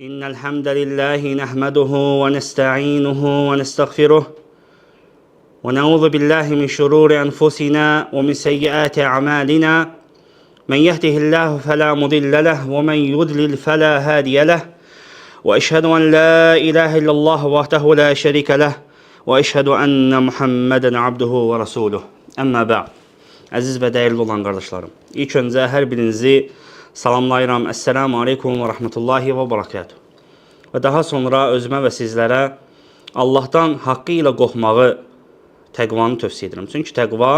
إن الحمد لله نحمده ونستعينه ونستغفره ونعوذ بالله من شرور أنفسنا ومن سيئات أعمالنا من يهده الله فلا مضل له ومن يضلل فلا هادي له وأشهد أن لا إله إلا الله وحده لا شريك له وأشهد أن محمدا عبده ورسوله أما بعد. Əziz və dəyərli olan qardaşlarım, ilk öncə hər birinizi salamlayıram. Esselamu aleykum və rahmetullahi və barakatuh. Və daha sonra özümə və sizlərə Allahdan haqqı ilə qorxmağı, təqvanı tövsiyə edirəm. Çünki təqva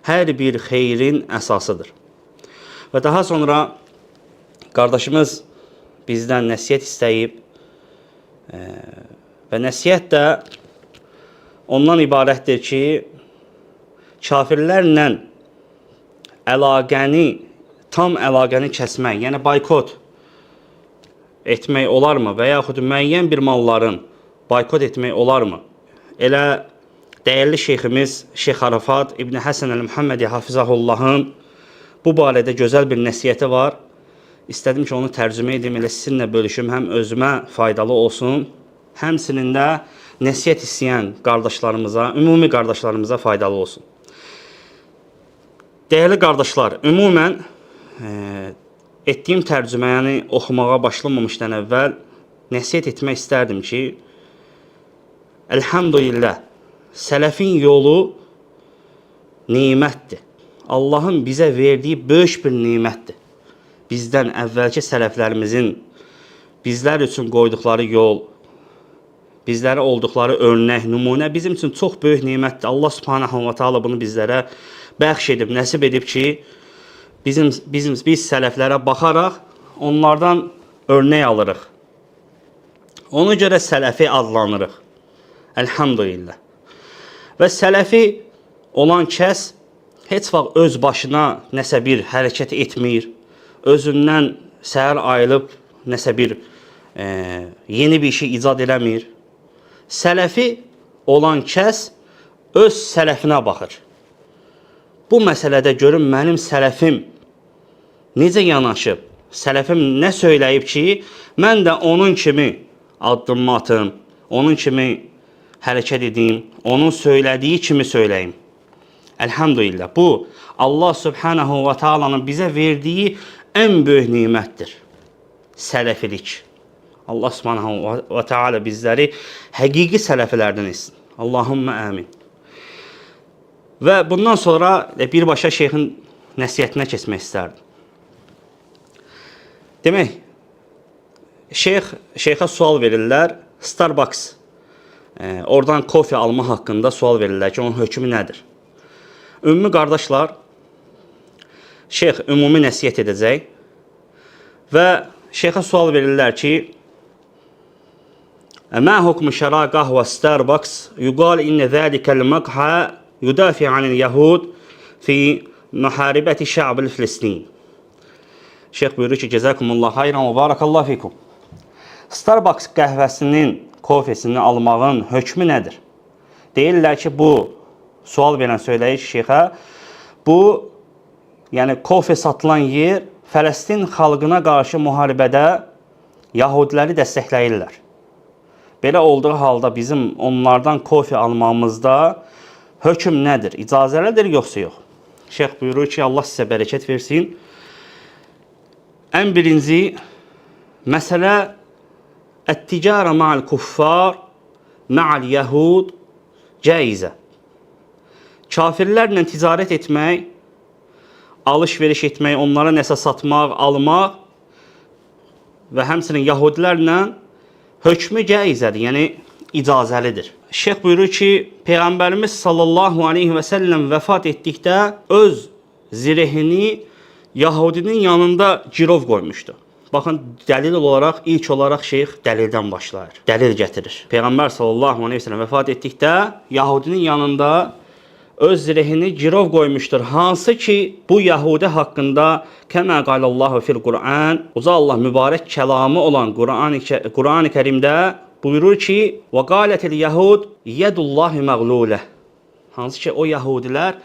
hər bir xeyrin əsasıdır. Və daha sonra qardaşımız bizdən nəsiyyət istəyib və nəsiyyət də ondan ibarətdir ki, kafirlərlə tam əlaqəni kəsmək, yəni boykot etmək olarmı və yaxud müəyyən bir malların boykot etmək olarmı? Elə dəyərli şeyximiz Şeyx Arafat İbn Həsən əl-Muhammedi Hafizahullahın bu barədə gözəl bir nəsiyyəti var. İstədim ki, onu tərcümə edim, elə sizinlə bölüşüm, həm özümə faydalı olsun, həmçinin də nəsiyyət istəyən qardaşlarımıza, ümumi qardaşlarımıza faydalı olsun. Dəyərli qardaşlar, ümumən etdiyim tərcüməni oxumağa başlamamışdan əvvəl nəsiyyət etmək istərdim ki, elhamdülillah, sələfin yolu nimətdir. Allahın bizə verdiyi böyük bir nimətdir. Bizdən əvvəlki sələflərimizin bizlər üçün qoyduqları yol, bizlərə olduqları örnək, nümunə bizim üçün çox böyük nimətdir. Allah subhanahu wa ta'ala bunu bizlərə bəxş edib, nəsib edib ki, biz sələflərə baxaraq onlardan örnək alırıq. Ona görə sələfi adlanırıq. Elhamdülillah. Və sələfi olan kəs heç vaxt öz başına nəsə bir hərəkət etmir, özündən səhər ayılıb nəsə bir yeni bir şey icad eləmir. Sələfi olan kəs öz sələfinə baxır. Bu məsələdə görün mənim sələfim necə yanaşıb, sələfim nə söyləyib ki, mən də onun kimi addımımı atım, onun kimi hərəkət edim, onun söylədiyi kimi söyləyim. Elhamdülillah, bu Allah subhanahu wa ta'alanın bizə verdiyi ən böyük nimətdir. Sələfilik. Allah subhanahu wa ta'ala bizləri həqiqi sələfilərdən etsin. Allahümmə əmin. Və bundan sonra birbaşa şeyxin nəsiyyətinə keçmək istərdim. Demək, şeyxə sual verirlər, Starbucks, oradan kofe alma haqqında sual verirlər ki, onun hökmü nədir? Ümumi qardaşlar, şeyx ümumi nəsiyyət edəcək və şeyxə sual verirlər ki, Mə hukmu şəra qahvə Starbucks, yuqal inə zəlikəl məqhə yudafi anil yahud fi müharibəti şə'bil Filistin. Şeyx buyurur ki, cəzəkumullah hayran və barakallah fikum. Starbucks qəhvəsinin, kofesini almağın hökmü nədir? Deyirlər ki, bu sual verən söyləyiş şeyxə, bu, yəni kofe satılan yer Fələstin xalqına qarşı müharibədə yahudiləri dəstəkləyirlər. Belə olduğu halda bizim onlardan kofe almamızda hökm nədir? İcazəlidir, yoxsa yox? Şeyx buyurur ki, Allah sizə bərəkət versin. Ən birinci məsələ ət-ticara ma'al kuffar ma'al yahud caizə. Kafirlərlə ticarət etmək, alış-veriş etmək, onlara nəsə satmaq, almaq və həmçinin yahudilərlə hökmü caizədir, yəni icazəlidir. Şeyx buyurur ki, Peyğəmbərimiz sallallahu aleyhi və səlləm vəfat etdikdə öz zirehini Yahudinin yanında girov qoymuşdu. Baxın, dəlil olaraq, ilk olaraq şeyx dəlildən başlayır, dəlil gətirir. Peyğəmbər sallallahu aleyhi və səlləm vəfat etdikdə Yahudinin yanında öz zirehini girov qoymuşdur. Hansı ki, bu Yahudi haqqında kəmə qalallahu fil Qur'an, Uca Allah mübarək kəlamı olan Qur'an-ı Kərimdə buyurur ki, və qalətil yahud yedullahi məğlulə. Hansı ki, o Yahudilər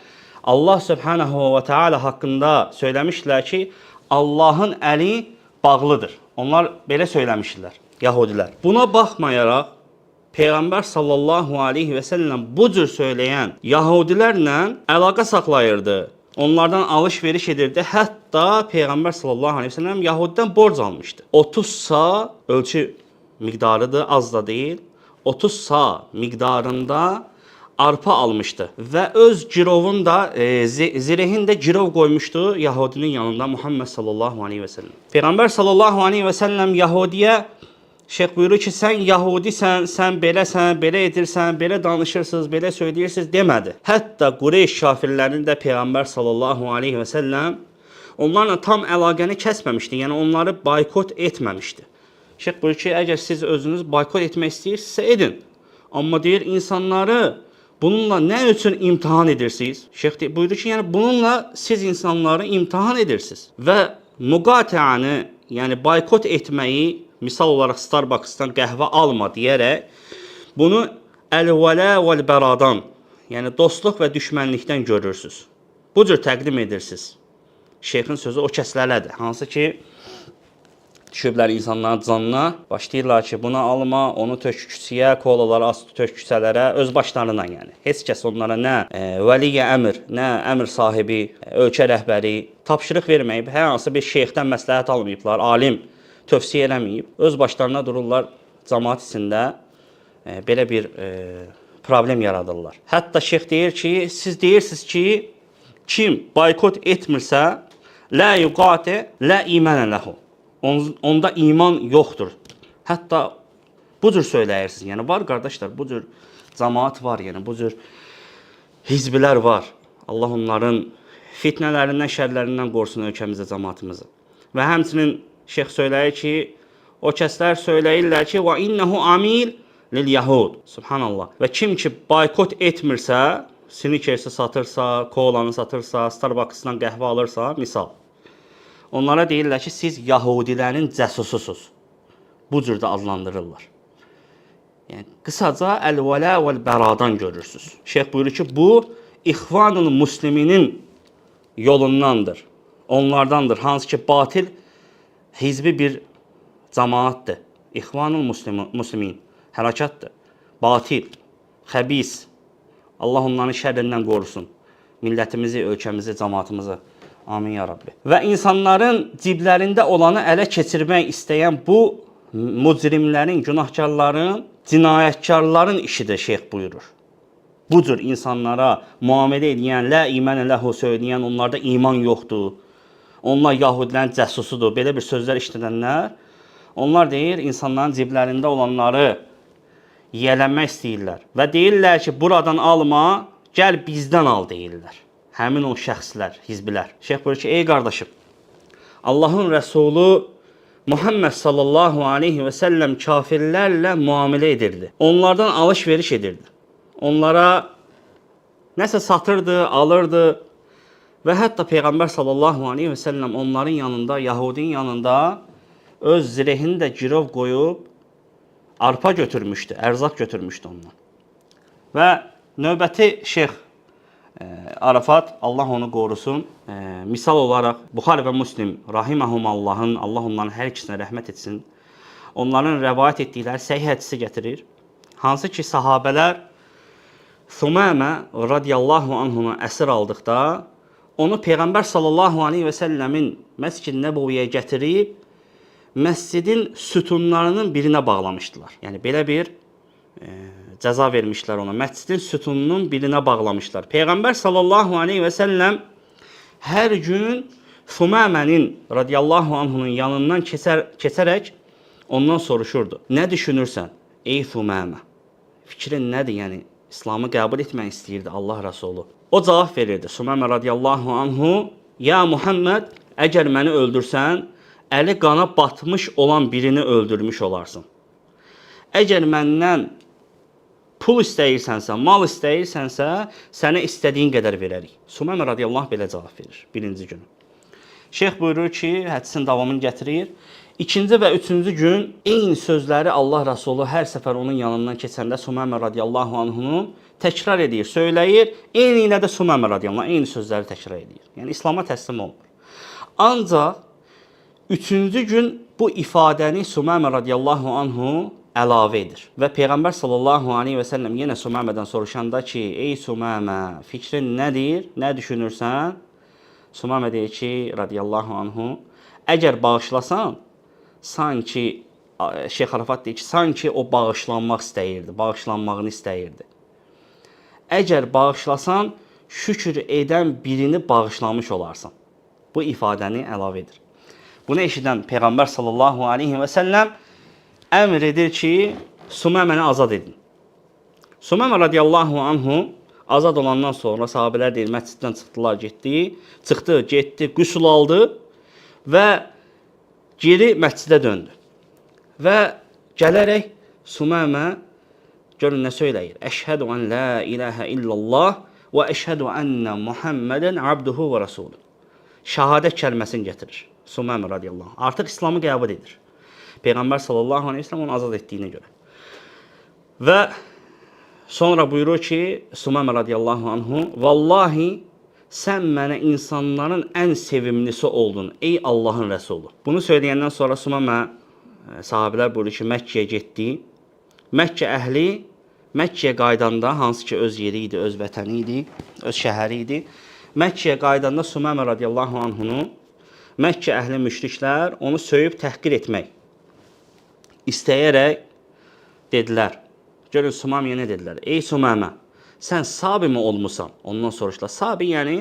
Allah subhanahu wa ta'ala haqqında söyləmişlər ki, Allahın əli bağlıdır. Onlar belə söyləmişdilər, Yahudilər. Buna baxmayaraq Peyğəmbər sallallahu aleyhi və səlləm bu cür söyləyən Yahudilərlə əlaqə saxlayırdı. Onlardan alış-veriş edirdi. Hətta Peyğəmbər sallallahu aleyhi və səlləm Yahudidən borc almışdı. 30 sa ölçü miqdarıdır, az da deyil. 30 sa miqdarında arpa almışdı və öz girovun da zirehində girov qoymuşdu Yahudinin yanında Muhammed sallallahu aleyhi və səlləm. Peyğəmbər sallallahu aleyhi və səlləm Yahudiyə Şeyx buyurur ki, sən Yahudisən, sən beləsən, belə edirsən, belə danışırsınız, belə söyləyirsiniz demədi. Hətta Qureyş kafirlərinin də Peyğəmbər sallallahu aleyhi və səlləm onlarla tam əlaqəni kəsməmişdi. Yəni onları boykot etməmişdi. Şeyx buyurur ki, əgər siz özünüz boykot etmək istəyirsinizsə edin. Amma deyir, insanları bununla nə üçün imtihan edirsiniz? Şeyx buyurur ki, yəni bununla siz insanları imtihan edirsiniz. Və müqatiəni, yəni boykot etməyi, misal olaraq Starbucks'tan qəhvə alma deyərək, bunu əl-vələ vəl-bəradan, yəni dostluq və düşmənlikdən görürsünüz. Bu cür təqdim edirsiniz. Şeyxin sözü o kəslərlədir. Hansı ki, düşüblər insanların canına, başlayırlar ki, bunu alma, onu tök küçüyə, kolaları az tök küçələrə, öz başlarına yəni. Heç kəs onlara nə vəliyə əmr, nə əmr sahibi, ölkə rəhbəri tapşırıq verməyib, hər hansı bir şeyxdən məsləhət almayıblar, alim tövsiyə eləməyib, öz başlarına dururlar, cəmaat içində belə bir problem yaradırlar. Hətta şeyx deyir ki, siz deyirsiniz ki, kim boykot etmirsə, la yuqati, la imanə ləhu. Onda iman yoxdur. Hətta bu cür söyləyirsiniz. Yəni var qardaşlar, bu cür cəmaat var, yəni bu cür hizblər var. Allah onların fitnələrindən, şərlərindən qorusun ölkəmizə, cəmaatımızı. Və həmçinin şeyx söyləyir ki, o kəslər söyləyirlər ki, və innehu amil lil yahud. Subhanallah. Və kim ki boykot etmirsə, Snickers'i satırsa, kolanı satırsa, Starbucks'dan qəhvə alırsa, misal. Onlara deyirlər ki, siz Yahudilərin cəsususuz. Bu cür də adlandırırlar. Yəni, qısaca əl-vələ vəl-bəradan görürsünüz. Şeyx buyurur ki, bu İxvanul Müsliminin yolundandır. Onlardandır. Hansı ki, batil hizbi bir cəmaatdır. İxvanul Müslimin. Həlakətdir. Batil, xəbis. Allah onların şərrindən qorusun. Millətimizi, ölkəmizi, cəmaatımızı. Amin ya Rabbi. Və insanların ciblərində olanı ələ keçirmək istəyən bu mücrimlərin, günahkarların, cinayətkarların işidir, şeyx buyurur. Bu cür insanlara müamilə edən, lə imənə ləhu söyləyən, onlarda iman yoxdur. Onlar Yahudilərin cəsusudur. Belə bir sözlər işlədənlər, onlar deyir, insanların ciblərində olanları yiyələnmək istəyirlər. Və deyirlər ki, buradan alma, gəl bizdən al deyirlər. Həmin o şəxslər, hizbilər. Şeyx buyurur ki, ey qardaşım, Allahın Rəsulu Muhammed sallallahu aleyhi və səlləm kafirlərlə müamilə edirdi. Onlardan alış-veriş edirdi. Onlara nəsə satırdı, alırdı və hətta Peyğəmbər sallallahu aleyhi və səlləm onların yanında, Yahudinin yanında öz zirehini də girov qoyub arpa götürmüşdü, ərzaq götürmüşdü ondan. Və növbəti şeyx Arafat, Allah onu qorusun. Misal olaraq Buxari və Müslim rahiməhuməllahın, Allah onların hər ikisinə rəhmət etsin. Onların rəvayət etdikləri səhih hədisi gətirir. Hansı ki, sahabələr Sumamə radiyallahu anhunu əsir aldıqda onu Peyğəmbər sallallahu aleyhi və səlləmin Məscid-i Nəbəviyə gətirib məscidin sütunlarının birinə bağlamışdılar. Yəni belə bir cəza vermişlər ona. Məscidin sütununun birinə bağlamışlar. Peyğəmbər sallallahu aleyhi və səlləm hər gün Sumamənin radiyallahu anhunun yanından keçərək ondan soruşurdu. Nə düşünürsən? Ey Sumamə, fikrin nədir? Yəni, İslamı qəbul etmək istəyirdi Allah Rəsulu. O cavab verirdi. Sumamə radiyallahu anhu, ya Muhammed, əgər məni öldürsən, əli qana batmış olan birini öldürmüş olarsın. Əgər məndən pul istəyirsənsə, mal istəyirsənsə, sənə istədiyin qədər verərik. Sumamə radiyallahu belə cavab verir birinci gün. Şeyx buyurur ki, hədisin davamını gətirir. İkinci və üçüncü gün eyni sözləri Allah Rəsulu hər səfər onun yanından keçəndə Sumamə radiyallahu anhunu təkrar edir, söyləyir. Eyni ilə də Sumamə radiyallahu eyni sözləri təkrar edir. Yəni İslam'a təslim olmur. Ancaq Üçüncü gün bu ifadəni Sumamə radiyallahu anhu əlavə edir. Və Peyğəmbər sallallahu aleyhi və səlləm yenə Sumamədən soruşanda ki, ey Sumamə, fikrin nədir, nə düşünürsən? Sumamə deyir ki, radiyallahu anhu, əgər bağışlasan, sanki, Şeyx Arafat deyir ki, sanki o bağışlanmaq istəyirdi, bağışlanmağını istəyirdi. Əgər bağışlasan, şükür edən birini bağışlamış olarsan. Bu ifadəni əlavə edir. Bunu eşidən Peyğəmbər sallallahu aleyhi və səlləm əmr edir ki, Sumaməni azad edin. Sumamə radiyallahu anhu azad olandan sonra sahabələr deyir, məsciddən çıxdılar, getdi, qüsul aldı və geri məscidə döndü. Və gələrək Sumamə görün nə söyləyir? Əşhədu ən la ilahə illallah və əşhədu ənə Muhammədən abduhu və rasuluhu. Şəhadət kəlməsini gətirir. Sumamə radiyallahu anh. Artıq İslamı qəbul edir. Peyğəmbər sallallahu aleyhi ve sellem onu azad etdiyinə görə. Və sonra buyurur ki, Sumamə radiyallahu anhu, vallahi sən mənə insanların ən sevimlisi oldun, ey Allahın Rəsulu. Bunu söyləyəndən sonra Sumamə sahabələr buyurur ki, Məkkəyə getdi. Məkkə əhli Məkkəyə qaydanda, hansı ki öz yeri idi, öz vətəni idi, öz şəhəri idi. Məkkəyə qaydanda Sumamə radiyallahu anhunu Məkkə əhli müşriklər onu söyüb təhqir etmək istəyərək dedilər. Görün Sumaməyə nə dedilər? Ey Sumamə, sən Sabi mi olmusan? Ondan soruşdular. Sabi yəni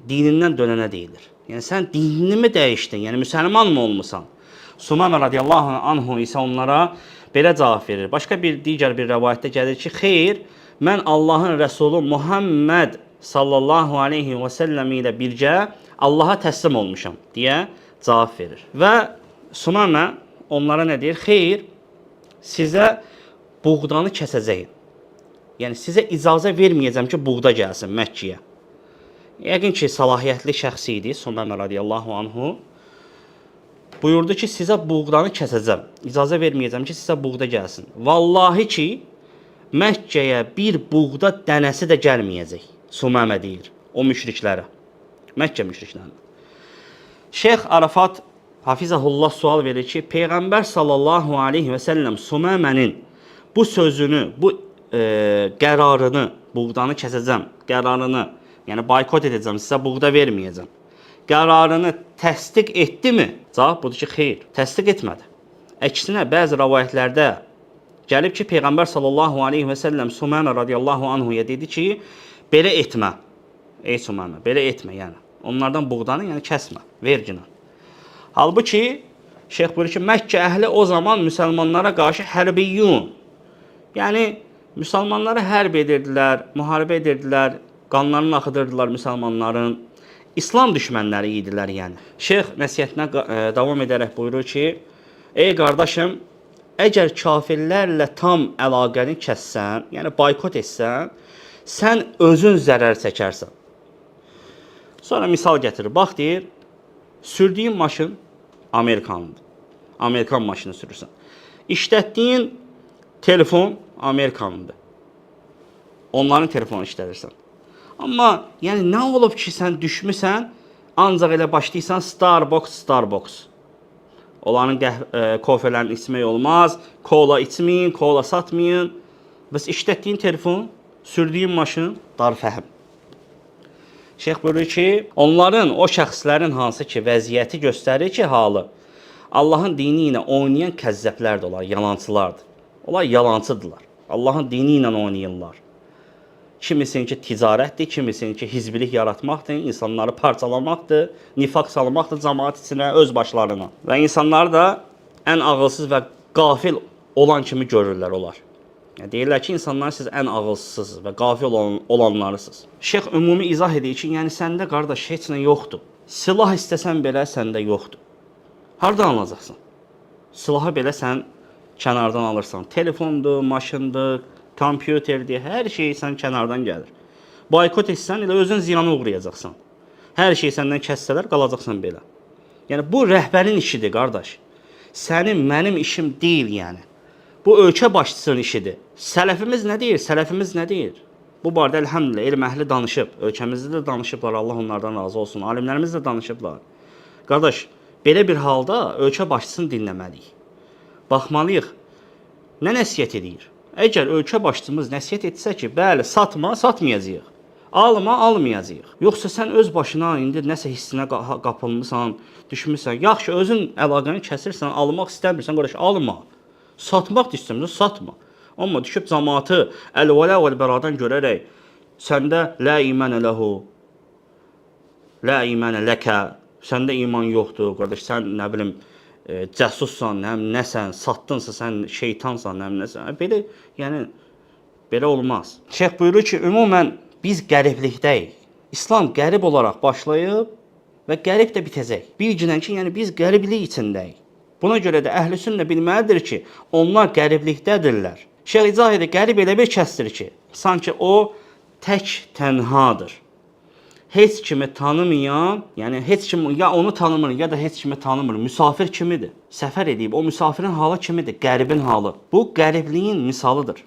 dinindən dönənə deyilir. Yəni sən dinini mi dəyişdin? Yəni müsəlman mı olmusan? Sumamə radiyallahu anhu isə onlara belə cavab verir. Başqa digər bir rəvayətdə gəlir ki, xeyr, mən Allahın Rəsulu Muhammed sallallahu aleyhi və səlləm ilə birgə Allaha təslim olmuşam deyə cavab verir. Və Sumamə onlara nə deyir? Xeyr, sizə buğdanı kəsəcəyim. Yəni sizə icazə verməyəcəm ki, buğda gəlsin Məkkəyə. Yəqin ki, səlahiyyətli şəxs idi Sumamə radiyallahu anhu. Buyurdu ki, sizə buğdanı kəsəcəm. İcazə verməyəcəm ki, sizə buğda gəlsin. Vallahi ki, Məkkəyə bir buğda dənəsi də gəlməyəcək. Sumamə deyir o müşriklərə. Məkkə müşriklərinə. Şeyx Arafat Hafizəhullah sual verir ki, Peyğəmbər sallallahu aleyhi və səlləm Sumamənin bu sözünü, bu qərarını, buğdanı kəsəcəm, qərarını, yəni boykot edəcəm, sizə buğda verməyəcəm, qərarını təsdiq etdi mi? Cavab budur ki, xeyr, təsdiq etmədi. Əksinə, bəzi rəvayətlərdə gəlib ki, Peyğəmbər sallallahu aleyhi və səlləm Sumamə radiyallahu anhuya dedi ki, belə etmə, ey Sumamə, belə etmə, yəni. Onlardan buğdanı, yəni kəsmə, verginə. Halbuki, şeyx buyurur ki, Məkkə əhli o zaman müsəlmanlara qarşı hərbiyyun, yəni müsəlmanlara hərb edirdilər, müharibə edirdilər, qanlarını axıdırdılar müsəlmanların, İslam düşmənləri idilər, yəni. Şeyx nəsiyyətinə davam edərək buyurur ki, ey qardaşım, əgər kafirlərlə tam əlaqəni kəssən, yəni boykot etsən, sən özün zərər çəkərsən. Sonra misal gətirir. Bax deyir, sürdüyün maşın Amerikanlıdır. Amerikan maşını sürürsən. İşlətdiyin telefon Amerikanlıdır. Onların telefonu işlədirsən. Amma yəni nə olub ki, sən düşmüsən, ancaq elə başlayırsan Starbucks. Onların kofələrini içmək olmaz, kola içməyin, kola satmayın. Bəs işlətdiyin telefon, sürdüyün maşın darfəhim. Şeyx buyurur ki, onların, o şəxslərin hansı ki, vəziyyəti göstərir ki, halı Allahın dini ilə oynayan kəzzəblər də olar, yalancılardır. Onlar yalancıdırlar. Allahın dini ilə oynayırlar. Kimisinki ticarətdir, kimisinki hizbilik yaratmaqdır, insanları parçalamaqdır, nifaq salmaqdır cəmaət içinə, öz başlarına. Və insanları da ən ağılsız və qafil olan kimi görürlər onlar. Yəni, deyirlər ki, insanlar siz ən ağılsız və qafil olanlarısınız. Şeyx ümumi izah edir ki, yəni səndə qardaş heç nə yoxdur. Silah istəsən belə səndə yoxdur. Hardan alacaqsan? Silahı belə sən kənardan alırsan. Telefondur, maşındır, kompüterdir, hər şey sən kənardan gəlir. Boykot etsən, elə özün ziyana uğrayacaqsan. Hər şey səndən kəssələr, qalacaqsan belə. Yəni, bu rəhbərin işidir, qardaş. Sənin, mənim işim deyil, yəni. Bu ölkə başçısının işidir. Sələfimiz nə deyir? Sələfimiz nə deyir? Bu barədə elhamdülillah elm əhli danışıb. Ölkəmizdə də danışıblar. Allah onlardan razı olsun. Alimlərimiz də danışıblar. Qardaş, Belə bir halda ölkə başçısını dinləməliyik. Baxmalıyıq, nə nəsihət edir? Əgər ölkə başçımız nəsihət etsə ki, bəli, satma, satmayacağıq. Alma, almayacağıq. Yoxsa sən öz başına indi nəsə hissinə qapılmısan, düşmüsən. Yaxşı, özün əlaqəni kəsirsən, almaq istəmirsən, qardaş, alma. Satmaq da istəmirsən, satma. Amma düşüb cəmaatı əl-vələ vəl-bəradan görərək səndə lə imanə ləhu, lə imanə ləkə, səndə iman yoxdur, qardaş, sən nə bilim cəsussan, nəsən, satdınsa, sən şeytansan, nəsən. Belə, yəni belə olmaz. Şeyx buyurur ki, ümumən biz qəriblikdəyik. İslam qərib olaraq başlayıb və qərib də bitəcək. Bilginən ki, yəni biz qəriblik içindəyik. Buna görə də əhl-i sünnə bilməlidir ki, onlar qəriblikdədirlər. Şeyx izah edir, qərib elə bir kəsdir ki, sanki o tək tənhadır. Heç kimi tanımayan, yəni heç kim ya onu tanımır, ya da heç kimi tanımır. Müsafir kimidir? Səfər edib, o müsafirin halı kimidir? Qəribin halı. Bu qəribliyin misalıdır.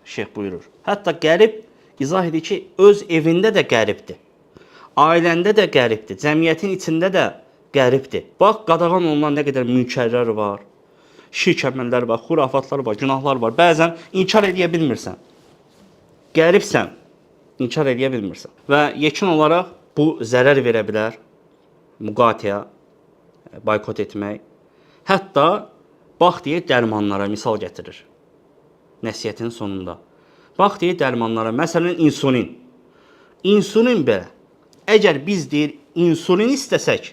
Şeyx buyurur. Hətta qərib izah edir ki, öz evində də qəribdir. Ailəndə də qəribdir. Cəmiyyətin içində də qəribdir. Bax, qadağan olunan nə qədər mülkərlər var, şirk əməllər var, xurafatlar var, günahlar var. Bəzən inkar edə bilmirsən. Qəribsən, inkar edə bilmirsən. Və yekun olaraq bu zərər verə bilər. Müqatiyə, boykot etmək. Hətta bax deyə dərmanlara misal gətirir. Nəsihətin sonunda. Bax deyə dərmanlara, məsələn insulin. İnsulin belə. Əgər biz deyir insulin istəsək,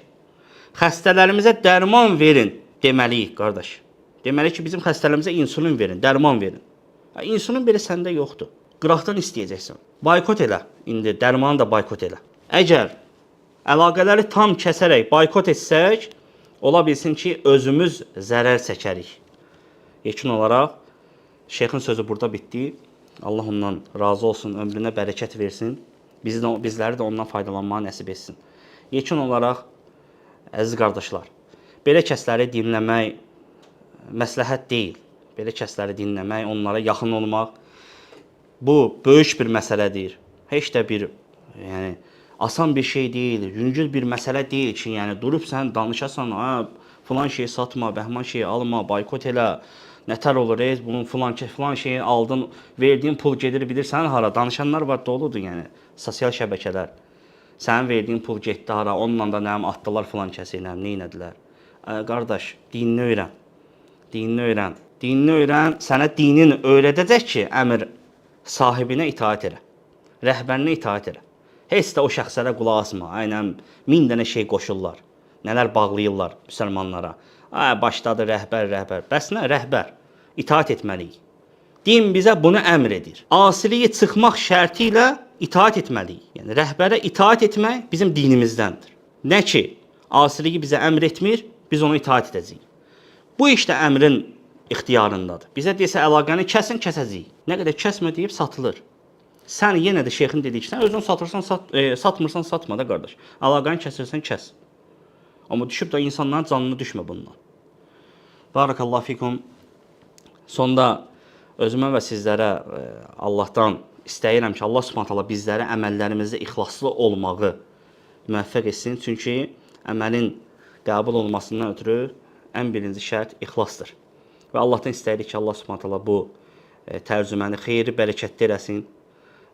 xəstələrimizə dərman verin deməliyik, qardaş. Deməli ki, bizim xəstələrimizə insulin verin, dərman verin. İnsulin belə səndə yoxdur. Qıraqdan istəyəcəksən. Boykot elə. İndi dərmanı da boykot elə. Əgər əlaqələri tam kəsərək boykot etsək, ola bilsin ki, özümüz zərər çəkərik. Yekun olaraq şeyxin sözü burada bitdi. Allah ondan razı olsun, ömrünə bərəkət versin. Bizləri də ondan faydalanmağı nəsib etsin. Yekun olaraq, əziz qardaşlar, belə kəsləri dinləmək məsləhət deyil. Belə kəsləri dinləmək, onlara yaxın olmaq, bu böyük bir məsələdir. Heç də bir, yəni, asan bir şey deyil, yüngül bir məsələ deyil ki, yəni, durub sən danışasan, filan şeyi satma, bəhman şeyi alma, boykot elə, nətər olur, bunun filan şeyi aldın, verdiyin pul gedir, bilirsən hara, danışanlar var, doludur, yəni, sosial şəbəkələr. Sənin verdiyin pul getdi hara, onunla da nəyəm atdılar filan kəsi, nəyəm, neynədilər. Qardaş, dinini öyrən, dinini öyrən. Dinini öyrən, sənə dinin öyrədəcək ki, əmr sahibinə itaət elə, rəhbərinə itaət elə. Heç də o şəxslərə qulaq asma, aynən 1000 dənə şey qoşurlar, nələr bağlayırlar müsəlmanlara. Başladı rəhbər. Bəs nə? Rəhbər. İtaət etməliyik. Din bizə bunu əmr edir. Asiliyə çıxmaq şərti ilə itaət etməliyik. Yəni, rəhbərə itaət etmək bizim dinimizdəndir. Nə ki, asiliyi bizə əmr etmir, biz onu itaət edəcəyik. Bu işdə əmrin ixtiyarındadır. Bizə desə, əlaqəni kəsin, kəsəcəyik. Nə qədər kəsmə deyib satılır. Sən yenə də şeyxin dediyi ki, sən özün satırsan, satmırsan, satma da qardaş. Əlaqəni kəsirsən, kəs. Amma düşüb da insanların canına düşmə bundan. Barakallahu fikum. Sonda özümə və sizlərə Allahdan istəyirəm ki, Allah Subhanahu taala bizlərə əməllərimizdə ixlaslı olmağı müvəffəq etsin. Çünki əməlin qəbul olmasından ötürü ən birinci şərt ixlasdır. Və Allahdan istəyirik ki, Allah Subhanahu taala bu tərcüməni xeyirli, bərəkətli eləsin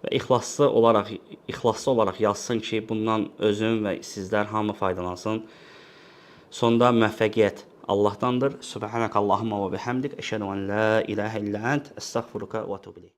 və ixlaslı olaraq yazsın ki, bundan özüm və sizlər hamı faydalansın. Sonda müvəffəqiyyət Allahdandır. Subhanakallahumma və bihamdik. Əşhədu an la ilahe illə ent. Estağfiruka və etûbü ileyk.